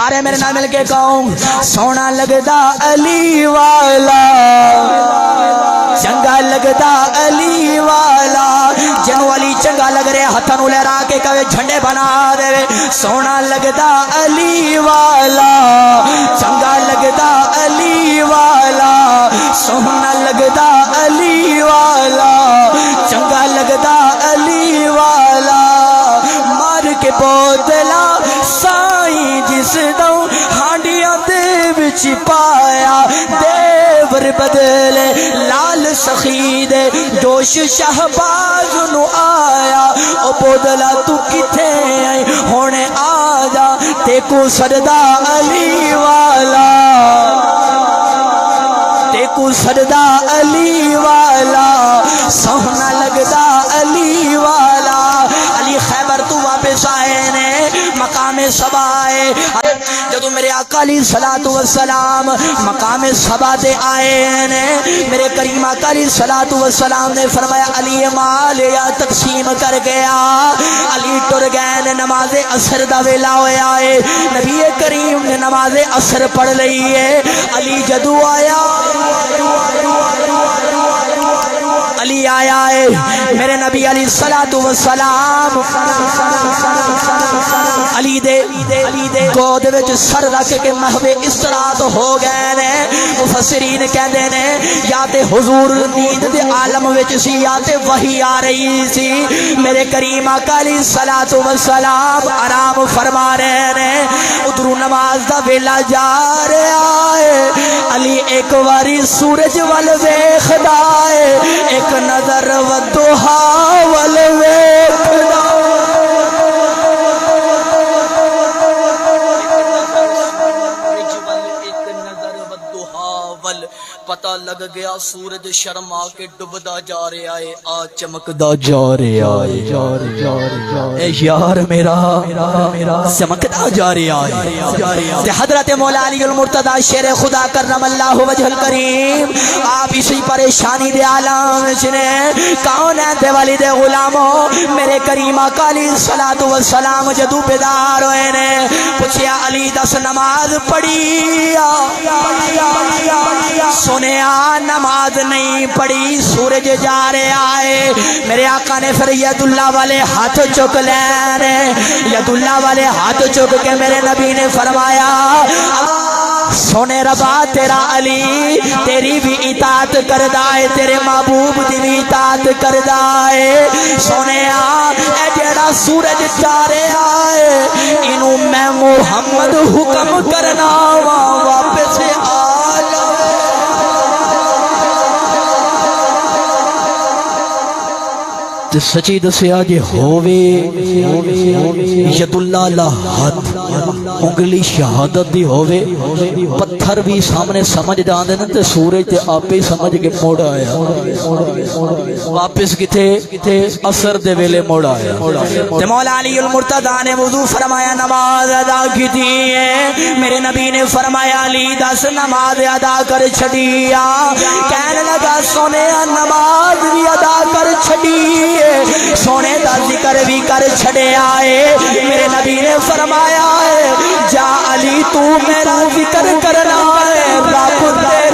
سارے میرے نال مل کے کہو سونا لگدا علی والا چنگا لگدا علی والا جنو علی چنگا لگ رہے ہتھاں نوں لہرا کے کہے جھنڈے بنا دے سونا لگدا علی والا چنگا لگدا علی والا سونا لگدا علی والا چنگا لگدا علی والا مار کے بوتلا سائیں جس دو ہانڈیاں دے وچ پایا دیور بدلے لال سخی دے جوش شہباز نو آیا او بودلا تو کتھے آئی ہونے آجا تیکو سجدہ علی والا تیکو سجدہ علی والا سونا لگدا علی والا علی خیبر تو واپس آئے نے مقام صبا آئے جدو میرے آقا علیہ الصلوۃ والسلام مقام صبا دے آئے نے میرے کریم آقا علیہ الصلوۃ والسلام نے فرمایا علی مال یا تقسیم کر گیا علی ٹر گئے نے نماز عصر دا ویلا ہویا ہے نبی کریم نے نماز عصر پڑھ لئی ہے علی جدو آیا علی آیا ہے میرے نبی علیہ الصلوۃ والسلام علی دے گود وچ سر رکھ کے محو استراحت ہو گئے نے مفسرین کہندے نے یا تے حضور نیند دے عالم وچ سی یا تے وحی آ رہی سی میرے کریم آقا علیہ الصلوۃ والسلام آرام فرما رہے نے ادھروں نماز دا ویلا جا رہا ہے علی ایک واری سورج ول ویکھدا ہے ایک نظر ودھا ول ویکھدا پتہ لگ گیا سورج شرما کے ڈبدا جا رہا ہے آ چمکدا جا رہا ہے اے یار میرا چمکدا جا رہا ہے تے حضرت مولا علی المرتضی شیر خدا کرم اللہ وجہ الکریم آپ اسی پریشانی دے عالم وچ نے کون ہے تے والی دے غلاموں میرے کریم آقا علیہ الصلوۃ والسلام جدو بیدار ہوئے نے پوچھیا علی دس نماز پڑھی سنیا نماز نہیں پڑھی سورج جا رہا ہے میرے آقا نے پھر ید اللہ والے ہاتھ چک لینے ید اللہ والے ہاتھ چک کے میرے نبی نے فرمایا سونے ربا تیرا علی تیری بھی اطاعت کردا ہے تیرے محبوب دی بھی اطاعت کردا ہے سونے اے جڑا سورج جا رہا ہے اینو میں محمد حکم کرنا واپس آ سچی دسیا جے ہووے ید اللہ لہت انگلی شہادت دی ہووے پتھر بھی سامنے سمجھ جاندے نا تے سورج تے آپ ہی سمجھ کے موڑ آیا واپس کتے اثر دے ویلے موڑ آیا تے مولا علی المرتضی نے وضو فرمایا نماز ادا کی تھی میرے نبی نے فرمایا علی دس نماز ادا کر چھڑیا کہنے لگا سونے نماز بھی ادا کر چھڑی سونے دا ذکر بھی کر چھڑے آئے میرے نبی نے فرمایا ہے جا علی تو میرا ذکر کرنا ہے رب دے